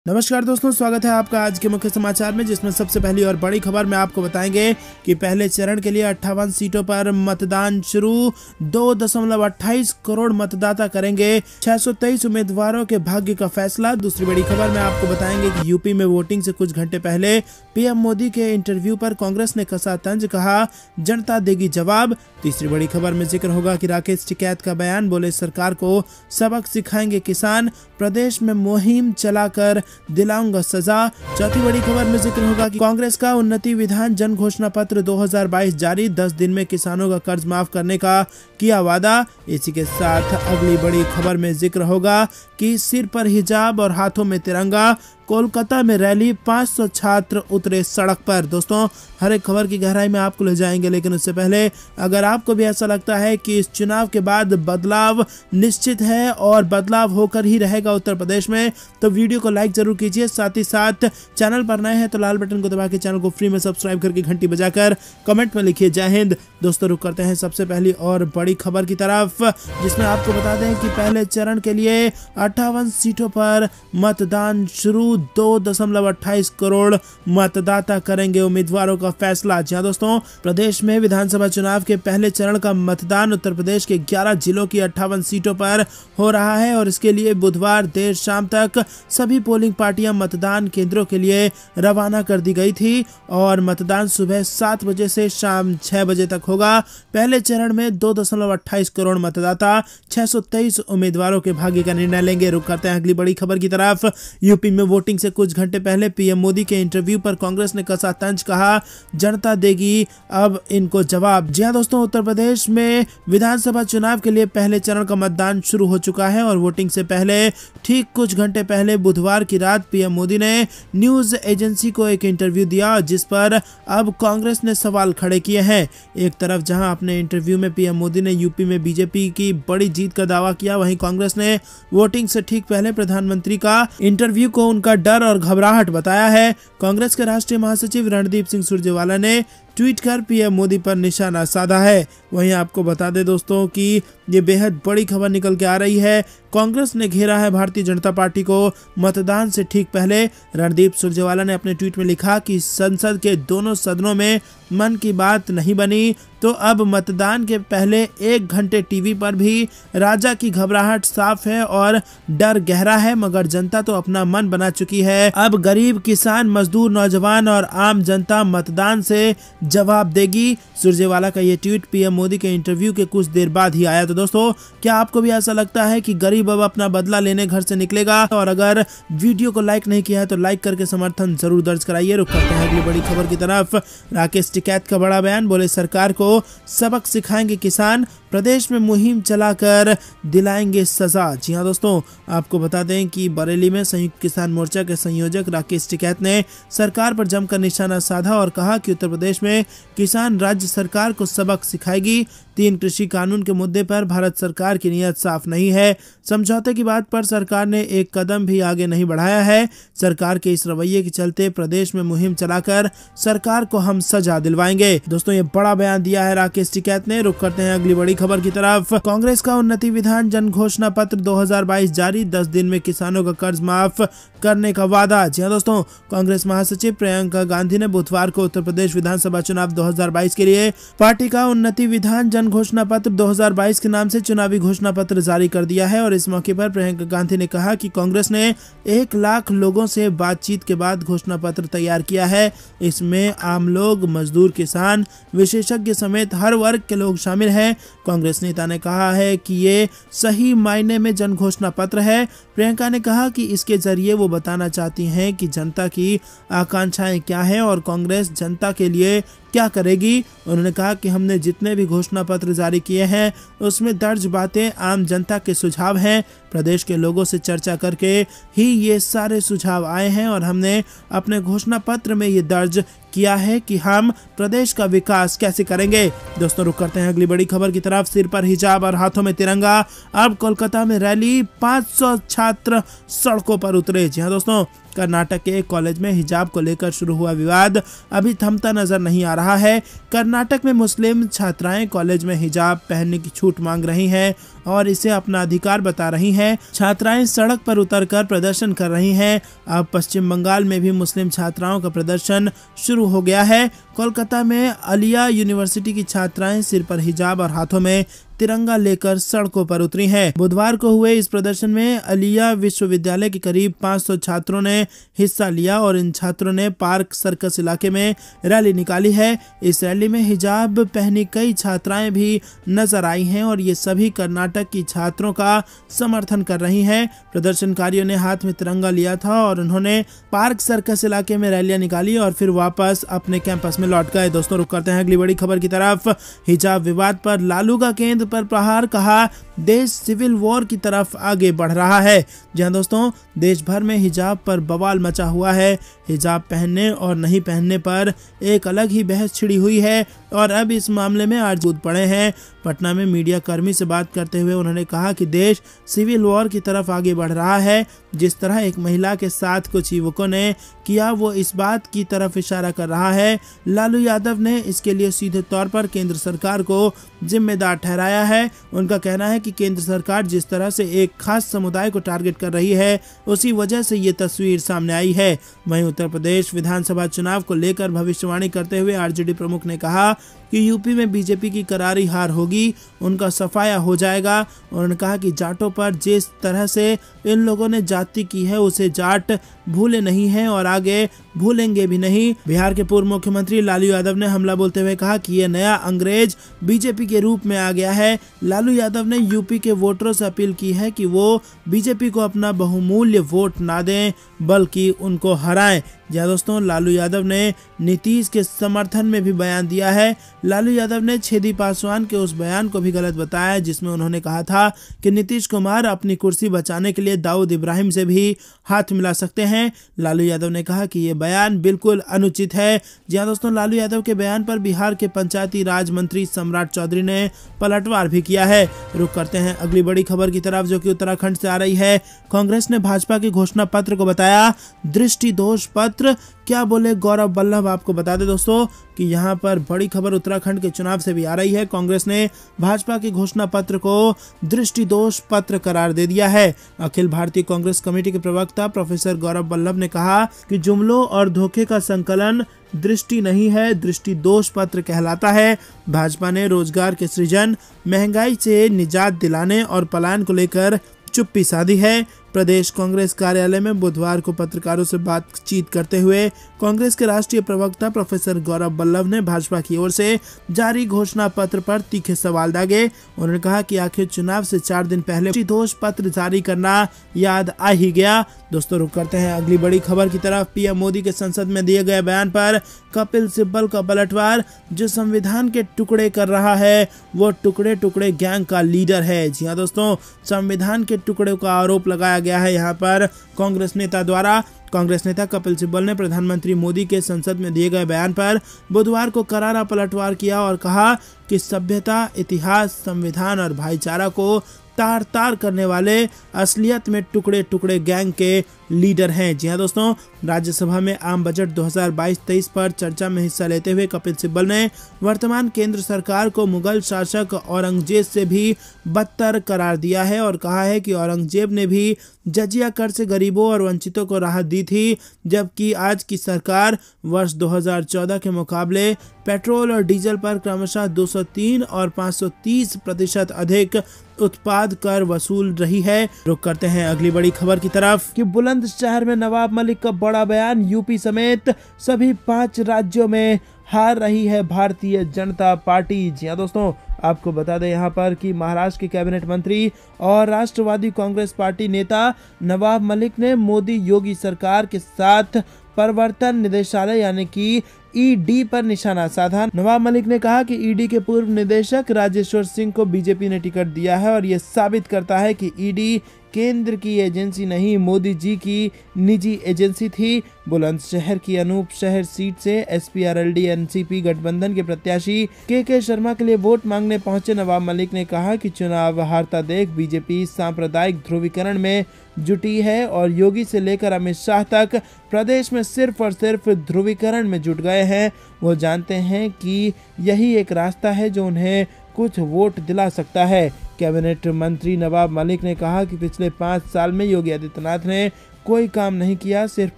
नमस्कार दोस्तों, स्वागत है आपका आज के मुख्य समाचार में, जिसमें सबसे पहली और बड़ी खबर में आपको बताएंगे कि पहले चरण के लिए 58 सीटों पर मतदान शुरू। 2.28 करोड़ मतदाता करेंगे 623 उम्मीदवारों के भाग्य का फैसला। दूसरी बड़ी खबर में आपको बताएंगे कि यूपी में वोटिंग से कुछ घंटे पहले पीएम मोदी के इंटरव्यू पर कांग्रेस ने कसा तंज, कहा जनता देगी जवाब। तीसरी बड़ी खबर में जिक्र होगा कि राकेश टिकैत का बयान, बोले सरकार को सबक सिखाएंगे किसान, प्रदेश में मुहिम चलाकर दिलाऊंगा सजा। चौथी बड़ी खबर में जिक्र होगा कि कांग्रेस का उन्नति विधान जन घोषणा पत्र 2022 जारी, 10 दिन में किसानों का कर्ज माफ करने का किया वादा। इसी के साथ अगली बड़ी खबर में जिक्र होगा कि सिर पर हिजाब और हाथों में तिरंगा, कोलकाता में रैली, 500 छात्र उतरे सड़क पर। दोस्तों, हर एक खबर की गहराई में आपको ले जाएंगे, लेकिन उससे पहले अगर आपको भी ऐसा लगता है कि इस चुनाव के बाद बदलाव निश्चित है और बदलाव होकर ही रहेगा उत्तर प्रदेश में, तो वीडियो को लाइक जरूर कीजिए। साथ ही साथ चैनल पर नए हैं तो लाल बटन को दबा के चैनल को फ्री में सब्सक्राइब करके घंटी बजाकर कमेंट में लिखिए जय हिंद। दोस्तों, रुक करते हैं सबसे पहली और बड़ी खबर की तरफ, जिसमें आपको बता दें कि पहले चरण के लिए 58 सीटों पर मतदान शुरू। 2.28 करोड़ मतदाता करेंगे उम्मीदवारों का फैसला। जी हां दोस्तों, प्रदेश में विधानसभा चुनाव के पहले चरण का मतदान उत्तर प्रदेश के 11 जिलों की 58 सीटों पर हो रहा है और इसके लिए बुधवार देर शाम तक सभी पोलिंग पार्टियां मतदान केंद्रों के लिए रवाना कर दी गई थी और मतदान सुबह 7 बजे से शाम 6 बजे तक होगा। पहले चरण में 2.28 करोड़ मतदाता 623 उम्मीदवारों के भाग्य का निर्णय लेंगे। रुक करते हैं अगली बड़ी खबर की तरफ। यूपी में वोटिंग से कुछ घंटे पहले पीएम मोदी के इंटरव्यू पर कांग्रेस ने कसा तंज, कहा जनता देगी अब इनको जवाब। जी हां दोस्तों, उत्तर प्रदेश में विधानसभा चुनाव के लिए पहले चरण का मतदान शुरू हो चुका है और वोटिंग से पहले ठीक कुछ घंटे पहले बुधवार की रात पीएम मोदी ने न्यूज एजेंसी को एक इंटरव्यू दिया, जिस पर अब कांग्रेस ने सवाल खड़े किए हैं। एक तरफ जहां अपने इंटरव्यू में पीएम मोदी ने यूपी में बीजेपी की बड़ी जीत का दावा किया, वहीं कांग्रेस ने वोटिंग से ठीक पहले प्रधानमंत्री का इंटरव्यू को उनका डर और घबराहट बताया है। कांग्रेस के राष्ट्रीय महासचिव रणदीप सिंह सुरजेवाला ने ट्वीट कर पीएम मोदी पर निशाना साधा है। वहीं आपको बता दें दोस्तों कि ये बेहद बड़ी खबर निकल के आ रही है। कांग्रेस ने घेरा है भारतीय जनता पार्टी को। मतदान से ठीक पहले रणदीप सुरजेवाला ने अपने ट्वीट में लिखा कि संसद के दोनों सदनों में मन की बात नहीं बनी, तो अब मतदान के पहले 1 घंटे टीवी पर भी राजा की घबराहट साफ है और डर गहरा है, मगर जनता तो अपना मन बना चुकी है। अब गरीब, किसान, मजदूर, नौजवान और आम जनता मतदान से जवाब देगी। सुरजेवाला का ये ट्वीट पीएम मोदी के इंटरव्यू के कुछ देर बाद ही आया। तो दोस्तों, क्या आपको भी ऐसा लगता है कि गरीब अब अपना बदला लेने घर से निकलेगा? और अगर वीडियो को लाइक नहीं किया है तो लाइक करके समर्थन जरूर दर्ज कराइए। रुक करते हैं अगली बड़ी खबर की तरफ। राकेश टिकैत का बड़ा बयान, बोले सरकार को सबक सिखाएंगे किसान, प्रदेश में मुहिम चलाकर दिलाएंगे सजा। जी हां दोस्तों, आपको बता दें कि बरेली में संयुक्त किसान मोर्चा के संयोजक राकेश टिकैत ने सरकार पर जमकर निशाना साधा और कहा कि उत्तर प्रदेश में किसान राज्य सरकार को सबक सिखाएगी। 3 कृषि कानून के मुद्दे पर भारत सरकार की नीयत साफ नहीं है। समझौते की बात पर सरकार ने एक कदम भी आगे नहीं बढ़ाया है। सरकार के इस रवैये के चलते प्रदेश में मुहिम चलाकर सरकार को हम सजा दिलवाएंगे। दोस्तों, ये बड़ा बयान दिया है राकेश टिकैत ने। रुक करते हैं अगली बड़ी खबर की तरफ। कांग्रेस का उन्नति विधान जन घोषणा पत्र 2022 जारी, 10 दिन में किसानों का कर्ज माफ करने का वादा। जी हां दोस्तों, कांग्रेस महासचिव प्रियंका गांधी ने बुधवार को उत्तर प्रदेश विधानसभा चुनाव 2022 के लिए पार्टी का उन्नति विधान जन घोषणा पत्र 2022 के नाम से चुनावी घोषणा पत्र जारी कर दिया है और इस मौके पर प्रियंका गांधी ने कहा कि कांग्रेस ने 1 लाख लोगों से बातचीत के बाद घोषणा पत्र तैयार किया है। इसमें आम लोग, मजदूर, किसान, विशेषज्ञ समेत हर वर्ग के लोग शामिल हैं। कांग्रेस नेता ने कहा है कि ये सही मायने में जन घोषणा पत्र है। प्रियंका ने कहा कि इसके जरिए वो बताना चाहती हैं कि जनता की आकांक्षाएं क्या हैं और कांग्रेस जनता के लिए क्या करेगी। उन्होंने कहा कि हमने जितने भी घोषणा पत्र जारी किए हैं उसमें दर्ज बातें आम जनता के सुझाव हैं। प्रदेश के लोगों से चर्चा करके ही ये सारे सुझाव आए हैं और हमने अपने घोषणा पत्र में ये दर्ज किया है कि हम प्रदेश का विकास कैसे करेंगे। दोस्तों रुक करते हैं अगली बड़ी खबर की तरफ। सिर पर हिजाब और हाथों में तिरंगा, अब कोलकाता में रैली, 500 छात्र सड़कों पर उतरे। जी हाँ दोस्तों, कर्नाटक के एक कॉलेज में हिजाब को लेकर शुरू हुआ विवाद अभी थमता नजर नहीं आ रहा है। कर्नाटक में मुस्लिम छात्राएं कॉलेज में हिजाब पहनने की छूट मांग रही हैं और इसे अपना अधिकार बता रही हैं। छात्राएं सड़क पर उतरकर प्रदर्शन कर रही हैं। अब पश्चिम बंगाल में भी मुस्लिम छात्राओं का प्रदर्शन शुरू हो गया है। कोलकाता में अलिया यूनिवर्सिटी की छात्राएं सिर पर हिजाब और हाथों में तिरंगा लेकर सड़कों पर उतरी हैं। बुधवार को हुए इस प्रदर्शन में अलिया विश्वविद्यालय के करीब 500 छात्रों ने हिस्सा लिया और इन छात्रों ने पार्क सर्कस इलाके में रैली निकाली है। इस रैली में हिजाब पहनी कई छात्राएं भी नजर आई हैं और ये सभी कर्नाटक की छात्रों का समर्थन कर रही हैं। प्रदर्शनकारियों ने हाथ में तिरंगा लिया था और उन्होंने पार्क सर्कस इलाके में रैलियां निकाली और फिर वापस अपने कैंपस में लौट गए। दोस्तों रुक करते हैं अगली बड़ी खबर की तरफ। हिजाब विवाद पर लालू का केंद्र पर प्रहार, कहा देश सिविल वॉर की तरफ आगे बढ़ रहा है। जहां दोस्तों, देश भर में हिजाब पर बवाल मचा हुआ है। हिजाब पहनने और नहीं पहनने पर एक अलग ही बहस छिड़ी हुई है और अब इस मामले में आज कूद पड़े हैं। पटना में मीडिया कर्मी से बात करते हुए उन्होंने कहा कि देश सिविल वॉर की तरफ आगे बढ़ रहा है। जिस तरह एक महिला के साथ कुछ युवकों ने किया, वो इस बात की तरफ इशारा कर रहा है। लालू यादव ने इसके लिए सीधे तौर पर केंद्र सरकार को जिम्मेदार ठहराया है। उनका कहना है कि केंद्र सरकार जिस तरह से एक खास समुदाय को टारगेट कर रही है, उसी वजह से ये तस्वीर सामने आई है। वहीं उत्तर प्रदेश विधानसभा चुनाव को लेकर भविष्यवाणी करते हुए आरजेडी प्रमुख ने कहा कि यूपी में बीजेपी की करारी हार होगी, उनका सफाया हो जाएगा। उन्होंने कहा कि जाटों पर जिस तरह से इन लोगों ने जाति की है, उसे जाट भूले नहीं है और आगे भूलेंगे भी नहीं। बिहार के पूर्व मुख्यमंत्री लालू यादव ने हमला बोलते हुए कहा कि ये नया अंग्रेज बीजेपी के रूप में आ गया है। लालू यादव ने यूपी के वोटरों से अपील की है कि वो बीजेपी को अपना बहुमूल्य वोट ना दें, बल्कि उनको हराएं। जी दोस्तों, लालू यादव ने नीतीश के समर्थन में भी बयान दिया है। लालू यादव ने छेदी पासवान के उस बयान को भी गलत बताया जिसमें उन्होंने कहा था कि नीतीश कुमार अपनी कुर्सी बचाने के लिए दाऊद इब्राहिम से भी हाथ मिला सकते हैं। लालू यादव ने कहा कि ये बयान बिल्कुल अनुचित है। जी दोस्तों, लालू यादव के बयान पर बिहार के पंचायती राज मंत्री सम्राट चौधरी ने पलटवार भी किया है। रुक करते हैं अगली बड़ी खबर की तरफ जो कि उत्तराखंड से आ रही है। कांग्रेस ने भाजपा के घोषणा पत्र को बताया दृष्टि दोष पत्र। क्या बोले गौरव वल्लभ, आपको बता दें दोस्तों कि यहाँ पर बड़ी खबर उत्तराखंड के चुनाव से भी आ रही है। कांग्रेस ने भाजपा के घोषणा पत्र को दृष्टि दोष पत्र करार दे दिया है। अखिल भारतीय कांग्रेस कमेटी के प्रवक्ता प्रोफेसर गौरव वल्लभ ने कहा कि जुमलों और धोखे का संकलन दृष्टि नहीं है, दृष्टि दोष पत्र कहलाता है। भाजपा ने रोजगार के सृजन, महंगाई से निजात दिलाने और पलायन को लेकर चुप्पी साधी है। प्रदेश कांग्रेस कार्यालय में बुधवार को पत्रकारों से बातचीत करते हुए कांग्रेस के राष्ट्रीय प्रवक्ता प्रोफेसर गौरव वल्लभ ने भाजपा की ओर से जारी घोषणा पत्र पर तीखे सवाल दागे। उन्होंने कहा कि आखिर चुनाव से 4 दिन पहले दोष पत्र जारी करना याद आ ही गया। दोस्तों रुक करते हैं अगली बड़ी खबर की तरफ। पीएम मोदी के संसद में दिए गए बयान पर कपिल सिब्बल का पलटवार। जो संविधान के टुकड़े कर रहा है वो टुकड़े टुकड़े गैंग का लीडर है। जी हाँ दोस्तों, संविधान के टुकड़े का आरोप लगाया गया है यहाँ पर कांग्रेस नेता द्वारा। कांग्रेस नेता कपिल सिब्बल ने प्रधानमंत्री मोदी के संसद में दिए गए बयान पर बुधवार को करारा पलटवार किया और कहा कि सभ्यता, इतिहास, संविधान और भाईचारा को तार तार करने वाले असलियत में टुकड़े टुकड़े गैंग के लीडर हैं। जी हाँ दोस्तों, राज्यसभा में आम बजट 2022-23 पर चर्चा में हिस्सा लेते हुए कपिल सिब्बल ने वर्तमान केंद्र सरकार को मुगल शासक औरंगजेब से भी बदतर करार दिया है और कहा है कि औरंगजेब ने भी जजिया कर से गरीबों और वंचितों को राहत दी थी, जबकि आज की सरकार वर्ष 2014 के मुकाबले पेट्रोल और डीजल पर क्रमशः 203 और 530% अधिक उत्पाद कर वसूल रही है। रुक करते हैं अगली बड़ी खबर की तरफ कि बुलंदशहर में नवाब मलिक का बड़ा बयान। यूपी समेत सभी 5 राज्यों में हार रही है भारतीय जनता पार्टी। जी हाँ दोस्तों, आपको बता दें यहाँ पर कि महाराष्ट्र के कैबिनेट मंत्री और राष्ट्रवादी कांग्रेस पार्टी नेता नवाब मलिक ने मोदी योगी सरकार के साथ प्रवर्तन निदेशालय यानी कि ईडी पर निशाना साधा। नवाब मलिक ने कहा कि ईडी के पूर्व निदेशक राजेश्वर सिंह को बीजेपी ने टिकट दिया है और ये साबित करता है कि ईडी केंद्र की एजेंसी नहीं, मोदी जी की निजी एजेंसी थी। बुलंदशहर की अनूप शहर सीट से एसपी-आरएलडी एनसीपी गठबंधन के प्रत्याशी के शर्मा के लिए वोट मांगने पहुंचे नवाब मलिक ने कहा कि चुनाव हारता देख बीजेपी सांप्रदायिक ध्रुवीकरण में जुटी है और योगी से लेकर अमित शाह तक प्रदेश में सिर्फ और सिर्फ ध्रुवीकरण में जुट गए हैं। वो जानते हैं कि यही एक रास्ता है जो उन्हें कुछ वोट दिला सकता है। कैबिनेट मंत्री नवाब मलिक ने कहा कि पिछले 5 साल में योगी आदित्यनाथ ने कोई काम नहीं किया, सिर्फ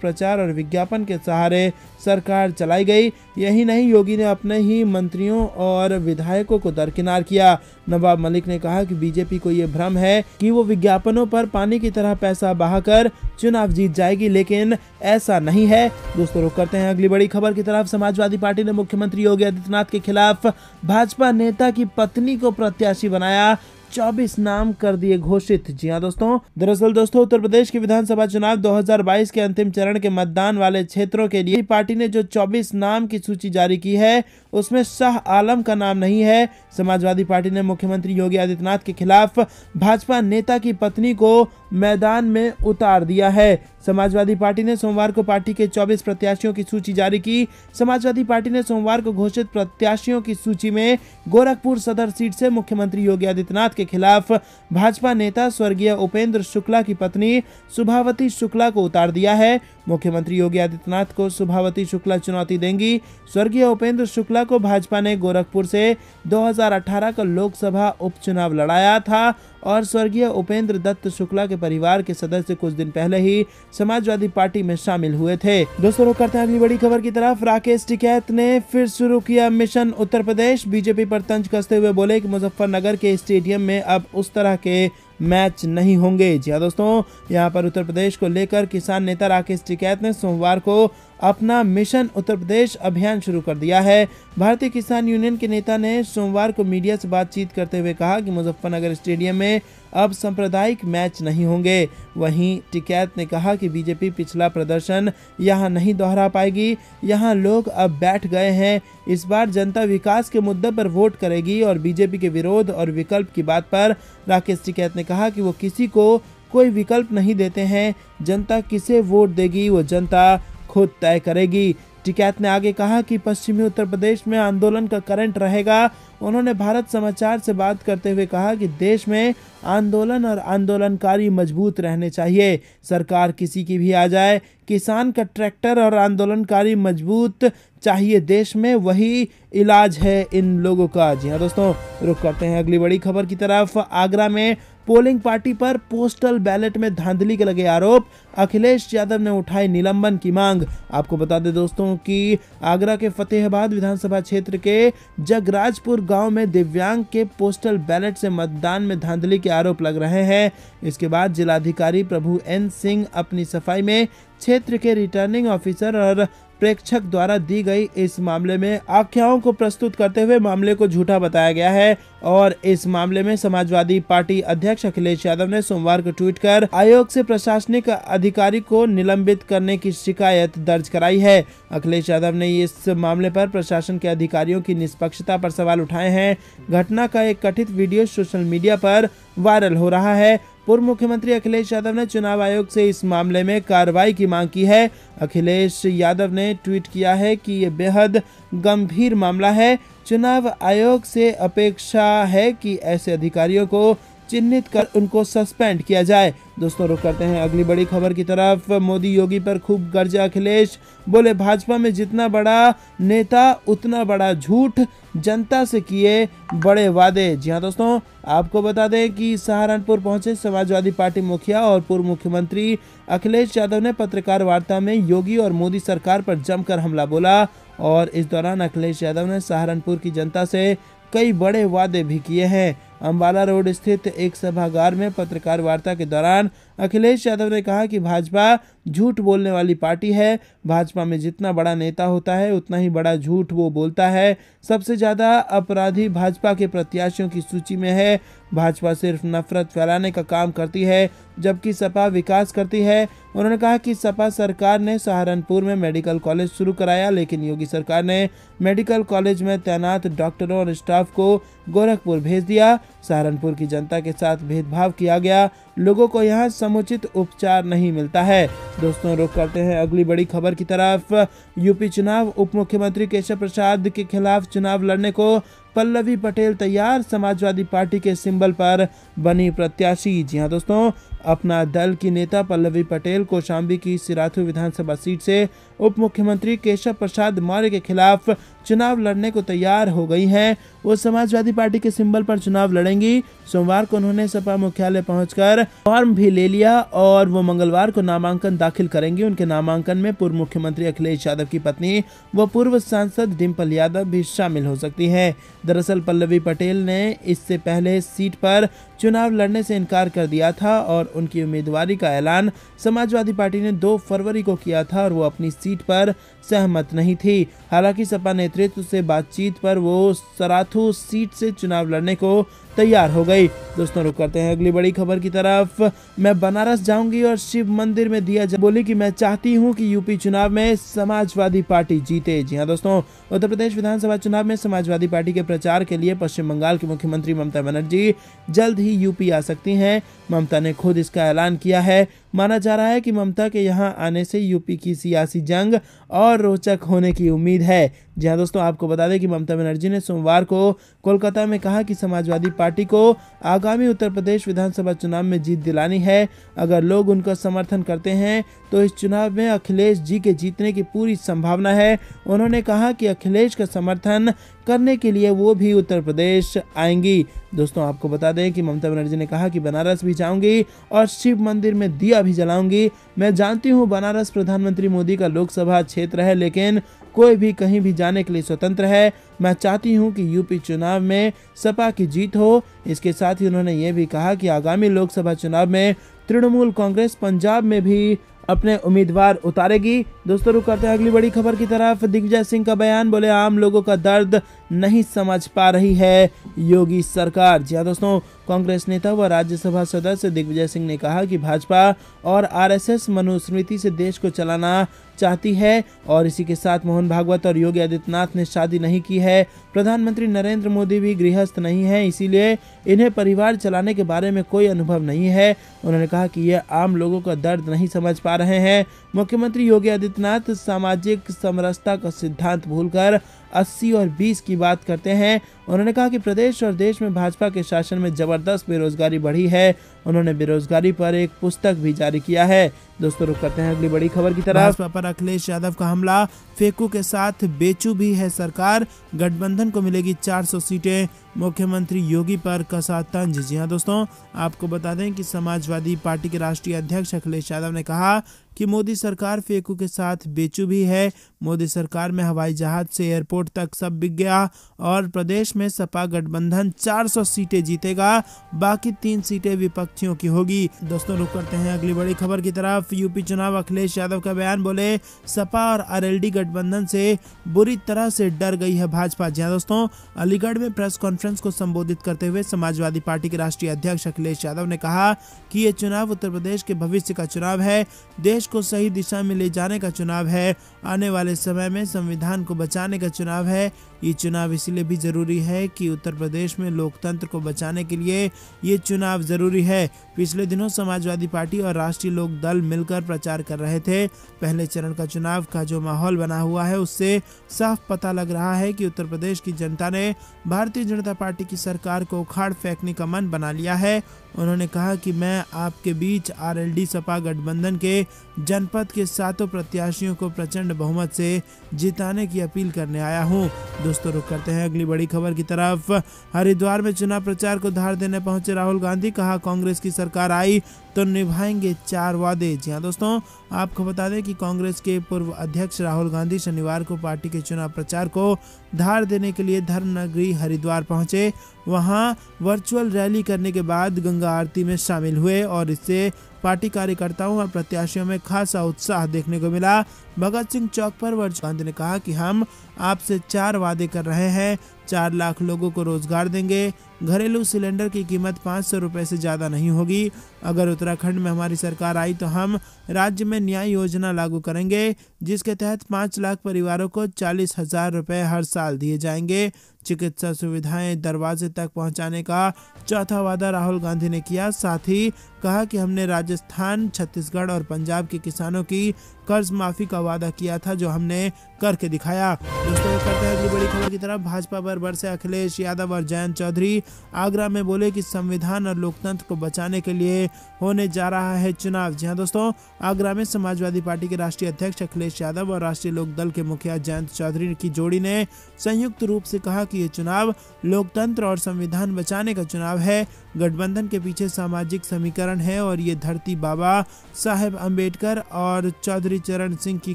प्रचार और विज्ञापन के सहारे सरकार चलाई गई। यही नहीं, योगी ने अपने ही मंत्रियों और विधायकों को दरकिनार किया। नवाब मलिक ने कहा कि बीजेपी को ये भ्रम है कि वो विज्ञापनों पर पानी की तरह पैसा बहाकर चुनाव जीत जाएगी, लेकिन ऐसा नहीं है। दोस्तों, रुक करते हैं अगली बड़ी खबर की तरफ। समाजवादी पार्टी ने मुख्यमंत्री योगी आदित्यनाथ के खिलाफ भाजपा नेता की पत्नी को प्रत्याशी बनाया, 24 नाम कर दिए घोषित। जी हां दोस्तों, दरअसल दोस्तों उत्तर प्रदेश के विधानसभा चुनाव 2022 के अंतिम चरण के मतदान वाले क्षेत्रों के लिए पार्टी ने जो 24 नाम की सूची जारी की है उसमें शाह आलम का नाम नहीं है। समाजवादी पार्टी ने मुख्यमंत्री योगी आदित्यनाथ के खिलाफ भाजपा नेता की पत्नी को मैदान में उतार दिया है। समाजवादी पार्टी ने सोमवार को पार्टी के 24 प्रत्याशियों की सूची जारी की। समाजवादी पार्टी ने सोमवार को घोषित प्रत्याशियों की सूची में गोरखपुर सदर सीट से मुख्यमंत्री योगी आदित्यनाथ के खिलाफ भाजपा नेता स्वर्गीय उपेंद्र शुक्ला की पत्नी सुभावती शुक्ला को उतार दिया है। मुख्यमंत्री योगी आदित्यनाथ को सुभावती शुक्ला चुनौती देंगी। स्वर्गीय उपेंद्र शुक्ला को भाजपा ने गोरखपुर से 2018 का लोकसभा उपचुनाव लड़ाया था और स्वर्गीय उपेंद्र दत्त शुक्ला के परिवार के सदस्य कुछ दिन पहले ही समाजवादी पार्टी में शामिल हुए थे। दोस्तों, रुक करते हैं अगली बड़ी खबर की तरफ। राकेश टिकैत ने फिर शुरू किया मिशन उत्तर प्रदेश। बीजेपी पर तंज कसते हुए बोले कि मुजफ्फरनगर के स्टेडियम में अब उस तरह के मैच नहीं होंगे। जी हाँ दोस्तों, यहाँ पर उत्तर प्रदेश को लेकर किसान नेता राकेश टिकैत ने सोमवार को अपना मिशन उत्तर प्रदेश अभियान शुरू कर दिया है। भारतीय किसान यूनियन के नेता ने सोमवार को मीडिया से बातचीत करते हुए कहा कि मुजफ्फरनगर स्टेडियम में अब सांप्रदायिक मैच नहीं होंगे। वहीं टिकैत ने कहा कि बीजेपी पिछला प्रदर्शन यहां नहीं दोहरा पाएगी। यहां लोग अब बैठ गए हैं। इस बार जनता विकास के मुद्दे पर वोट करेगी और बीजेपी के विरोध और विकल्प की बात पर राकेश टिकैत ने कहा कि वो किसी को कोई विकल्प नहीं देते हैं। जनता किसे वोट देगी वो जनता खुद तय करेगी। टिकैत ने आगे कहा कि पश्चिमी उत्तर प्रदेश में आंदोलन का करंट रहेगा। उन्होंने भारत समाचार से बात करते हुए कहा कि देश में आंदोलन और आंदोलनकारी मजबूत रहने चाहिए। सरकार किसी की भी आ जाए, किसान का ट्रैक्टर और आंदोलनकारी मजबूत चाहिए देश में, वही इलाज है इन लोगों का। जी हाँ दोस्तों, रुक करते हैं अगली बड़ी खबर की तरफ। आगरा में पोलिंग पार्टी पर पोस्टल बैलेट में धांधली के लगे आरोप। अखिलेश यादव ने उठाई निलंबन की मांग। आपको बता दें दोस्तों कि आगरा के फतेहाबाद विधानसभा क्षेत्र के जगराजपुर गांव में दिव्यांग के पोस्टल बैलेट से मतदान में धांधली के आरोप लग रहे हैं। इसके बाद जिलाधिकारी प्रभु एन सिंह अपनी सफाई में क्षेत्र के रिटर्निंग ऑफिसर और प्रेक्षक द्वारा दी गई इस मामले में आख्याओं को प्रस्तुत करते हुए मामले को झूठा बताया गया है और इस मामले में समाजवादी पार्टी अध्यक्ष अखिलेश यादव ने सोमवार को ट्वीट कर आयोग से प्रशासनिक अधिकारी को निलंबित करने की शिकायत दर्ज कराई है। अखिलेश यादव ने इस मामले पर प्रशासन के अधिकारियों की निष्पक्षता पर सवाल उठाए हैं। घटना का एक कथित वीडियो सोशल मीडिया पर वायरल हो रहा है। पूर्व मुख्यमंत्री अखिलेश यादव ने चुनाव आयोग से इस मामले में कार्रवाई की मांग की है। अखिलेश यादव ने ट्वीट किया है कि ये बेहद गंभीर मामला है। चुनाव आयोग से अपेक्षा है कि ऐसे अधिकारियों को चिन्हित कर उनको सस्पेंड किया जाए। दोस्तों, रुक करते हैं अगली बड़ी खबर की तरफ। मोदी योगी पर खूब गरजे अखिलेश, बोले भाजपा में जितना बड़ा नेता उतना बड़ा झूठ, जनता से किए बड़े वादे। जी हाँ दोस्तों, आपको बता दें कि सहारनपुर पहुंचे समाजवादी पार्टी मुखिया और पूर्व मुख्यमंत्री अखिलेश यादव ने पत्रकार वार्ता में योगी और मोदी सरकार पर जमकर हमला बोला और इस दौरान अखिलेश यादव ने सहारनपुर की जनता से कई बड़े वादे भी किए हैं। अंबाला रोड स्थित एक सभागार में पत्रकार वार्ता के दौरान अखिलेश यादव ने कहा कि भाजपा झूठ बोलने वाली पार्टी है। भाजपा में जितना बड़ा नेता होता है उतना ही बड़ा झूठ वो बोलता है। सबसे ज्यादा अपराधी भाजपा के प्रत्याशियों की सूची में है। भाजपा सिर्फ नफरत फैलाने का काम करती है जबकि सपा विकास करती है। उन्होंने कहा कि सपा सरकार ने सहारनपुर में मेडिकल कॉलेज शुरू कराया, लेकिन योगी सरकार ने मेडिकल कॉलेज में तैनात डॉक्टरों और स्टाफ को गोरखपुर भेज दिया। सहारनपुर की जनता के साथ भेदभाव किया गया, लोगों को यहाँ समुचित उपचार नहीं मिलता है। दोस्तों रुख करते हैं अगली बड़ी खबर की तरफ। यूपी चुनाव, उप मुख्यमंत्री केशव प्रसाद के खिलाफ चुनाव लड़ने को पल्लवी पटेल तैयार, समाजवादी पार्टी के सिंबल पर बनी प्रत्याशी। जी हां दोस्तों, अपना दल की नेता पल्लवी पटेल कौशाम्बी की सिराथू विधानसभा सीट से उप मुख्यमंत्री केशव प्रसाद मौर्य के खिलाफ चुनाव लड़ने को तैयार हो गई हैं। वो समाजवादी पार्टी के सिंबल पर चुनाव लड़ेंगी। सोमवार को उन्होंने सपा मुख्यालय पहुंचकर फॉर्म भी ले लिया और वो मंगलवार को नामांकन दाखिल करेंगी। उनके नामांकन में पूर्व मुख्यमंत्री अखिलेश यादव की पत्नी व पूर्व सांसद डिम्पल यादव भी शामिल हो सकती हैं। दरअसल पल्लवी पटेल ने इससे पहले सीट पर चुनाव लड़ने से इनकार कर दिया था और उनकी उम्मीदवारी का ऐलान समाजवादी पार्टी ने 2 फरवरी को किया था और वो अपनी सीट पर सहमत नहीं थी। हालांकि सपा नेतृत्व से बातचीत पर वो सराथू सीट से चुनाव लड़ने को तैयार हो गई। दोस्तों रुक करते हैं अगली बड़ी खबर की तरफ। मैं बनारस जाऊंगी और शिव मंदिर में दिया बोली कि मैं चाहती हूं कि यूपी चुनाव में समाजवादी पार्टी जीते। जी हां दोस्तों, उत्तर प्रदेश विधानसभा चुनाव में समाजवादी पार्टी के प्रचार के लिए पश्चिम बंगाल की मुख्यमंत्री ममता बनर्जी जल्द ही यूपी आ सकती हैं। ममता ने खुद इसका ऐलान किया है। माना जा रहा है कि ममता के यहां आने से यूपी की सियासी जंग और रोचक होने की उम्मीद है। जी हां दोस्तों, आपको बता दें कि ममता बनर्जी ने सोमवार को कोलकाता में कहा कि समाजवादी पार्टी को आगामी उत्तर प्रदेश विधानसभा चुनाव में जीत दिलानी है। अगर लोग उनका समर्थन करते हैं तो इस चुनाव में अखिलेश जी के जीतने की पूरी संभावना है। उन्होंने कहा कि अखिलेश का समर्थन करने के लिए वो भी उत्तर प्रदेश आएंगी। दोस्तों आपको बता दें कि ममता बनर्जी ने कहा कि बनारस भी जाऊंगी और शिव मंदिर में दिया भी जलाऊंगी। मैं जानती हूं बनारस प्रधानमंत्री मोदी का लोकसभा क्षेत्र है, लेकिन कोई भी कहीं भी जाने के लिए स्वतंत्र है। मैं चाहती हूं कि यूपी चुनाव में सपा की जीत हो। इसके साथ ही उन्होंने ये भी कहा कि आगामी लोकसभा चुनाव में तृणमूल कांग्रेस पंजाब में भी अपने उम्मीदवार उतारेगी। दोस्तों रुक करते हैं अगली बड़ी खबर की तरफ। दिग्विजय सिंह का बयान, बोले आम लोगों का दर्द नहीं समझ पा रही है योगी सरकार। जी हां दोस्तों, कांग्रेस नेता व राज्यसभा सदस्य दिग्विजय सिंह ने कहा कि भाजपा और आरएसएस मनुस्मृति से देश को चलाना चाहती है और इसी के साथ मोहन भागवत और योगी आदित्यनाथ ने शादी नहीं की है। प्रधानमंत्री नरेंद्र मोदी भी गृहस्थ नहीं है, इसीलिए इन्हें परिवार चलाने के बारे में कोई अनुभव नहीं है। उन्होंने कहा कि ये आम लोगों का दर्द नहीं समझ पा रहे हैं। मुख्यमंत्री योगी आदित्यनाथ सामाजिक समरसता का सिद्धांत भूलकर 80 और 20 की बात करते हैं। उन्होंने कहा कि प्रदेश और देश में भाजपा के शासन में जबरदस्त बेरोजगारी बढ़ी है। उन्होंने बेरोजगारी पर एक पुस्तक भी जारी किया है। दोस्तों रुक करते हैं अगली बड़ी खबर की तरफ। भाजपा पर अखिलेश यादव का हमला, फेकू के साथ बेचू भी है सरकार, गठबंधन को मिलेगी 400 सीटें, मुख्यमंत्री योगी पर कसा तंज। जी हां दोस्तों, आपको बता दें कि समाजवादी पार्टी के राष्ट्रीय अध्यक्ष अखिलेश यादव ने कहा कि मोदी सरकार फेकू के साथ बेचू भी है। मोदी सरकार में हवाई जहाज से एयरपोर्ट तक सब बिक गया और प्रदेश में सपा गठबंधन 400 सीटें जीतेगा, बाकी 3 सीटें विपक्षियों की होगी। दोस्तों रुक करते हैं अगली बड़ी खबर की तरफ। यूपी चुनाव, अखिलेश यादव का बयान, बोले सपा और आरएलडी गठबंधन से बुरी तरह से डर गई है भाजपा। जी हां दोस्तों, अलीगढ़ में प्रेस कॉन्फ्रेंस को संबोधित करते हुए समाजवादी पार्टी के राष्ट्रीय अध्यक्ष अखिलेश यादव ने कहा कि ये चुनाव उत्तर प्रदेश के भविष्य का चुनाव है, देश को सही दिशा में ले जाने का चुनाव है, आने वाले समय में संविधान को बचाने का चुनाव है। ये चुनाव इसलिए भी जरूरी है कि उत्तर प्रदेश में लोकतंत्र को बचाने के लिए ये चुनाव जरूरी है। पिछले दिनों समाजवादी पार्टी और राष्ट्रीय लोक दल मिलकर प्रचार कर रहे थे। पहले चरण का चुनाव का जो माहौल बना हुआ है उससे साफ पता लग रहा है कि उत्तर प्रदेश की जनता ने भारतीय जनता पार्टी की सरकार को उखाड़ फेंकने का मन बना लिया है। उन्होंने कहा कि मैं आपके बीच आरएलडी सपा गठबंधन के जनपद के 7 प्रत्याशियों को प्रचंड बहुमत से जिताने की अपील करने आया हूं। दोस्तों रुक करते हैं अगली बड़ी खबर की तरफ। हरिद्वार में चुनाव प्रचार को धार देने पहुंचे राहुल गांधी, कहा कांग्रेस की सरकार आई तो निभाएंगे 4 वादे। जी हां दोस्तों, आपको बता दें कि कांग्रेस के पूर्व अध्यक्ष राहुल गांधी शनिवार को पार्टी के चुनाव प्रचार को धार देने के लिए धर्म नगरी हरिद्वार पहुंचे। वहां वर्चुअल रैली करने के बाद गंगा आरती में शामिल हुए और इससे पार्टी कार्यकर्ताओं और प्रत्याशियों में खासा उत्साह देखने को मिला। भगत सिंह चौक पर गांधी ने कहा कि हम आपसे 4 वादे कर रहे हैं। 4 लाख लोगों को रोजगार देंगे, घरेलू सिलेंडर की कीमत 500 रुपए से ज्यादा नहीं होगी, अगर उत्तराखंड में हमारी सरकार आई तो हम राज्य में न्याय योजना लागू करेंगे, जिसके तहत 5 लाख परिवारों को 40,000 रुपए हर साल दिए जाएंगे। चिकित्सा सुविधाएं दरवाजे तक पहुंचाने का चौथा वादा राहुल गांधी ने किया। साथ ही कहा कि हमने राजस्थान, छत्तीसगढ़ और पंजाब के किसानों की कर्ज माफी का वादा किया था, जो हमने करके दिखाया। दोस्तों, करते हैं अगली बड़ी खबर की तरफ। भाजपा पर बरसे अखिलेश यादव और जयंत चौधरी। आगरा में बोले कि संविधान और लोकतंत्र को बचाने के लिए होने जा रहा है चुनाव। जी हां दोस्तों, आगरा में समाजवादी पार्टी के राष्ट्रीय अध्यक्ष अखिलेश यादव और राष्ट्रीय लोक दल के मुखिया जयंत चौधरी की जोड़ी ने संयुक्त रूप से कहा कि ये चुनाव लोकतंत्र और संविधान बचाने का चुनाव है। गठबंधन के पीछे सामाजिक समीकरण है और ये धरती बाबा साहेब अंबेडकर और चौधरी चरण सिंह की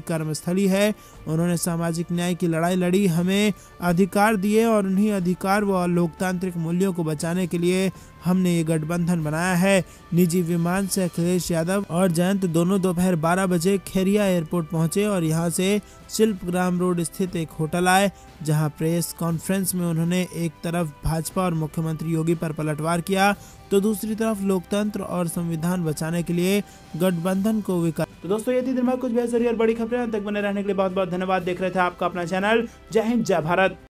कर्मस्थली है। उन्होंने सामाजिक न्याय की लड़ाई लड़ी, हमें अधिकार दिए और उन्हीं अधिकार व लोकतांत्रिक मूल्यों को बचाने के लिए हमने ये गठबंधन बनाया है। निजी विमान से अखिलेश यादव और जयंत दोनों दोपहर 12 बजे खेरिया एयरपोर्ट पहुंचे और यहां से शिल्पग्राम रोड स्थित एक होटल आए, जहां प्रेस कॉन्फ्रेंस में उन्होंने एक तरफ भाजपा और मुख्यमंत्री योगी पर पलटवार किया तो दूसरी तरफ लोकतंत्र और संविधान बचाने के लिए गठबंधन को विकास। तो दोस्तों, ये थी दिन भर कुछ बेहतरीन और बड़ी खबरें। तक बने रहने के लिए बहुत बहुत धन्यवाद। देख रहे थे आपका अपना चैनल जय हिंद जय भारत।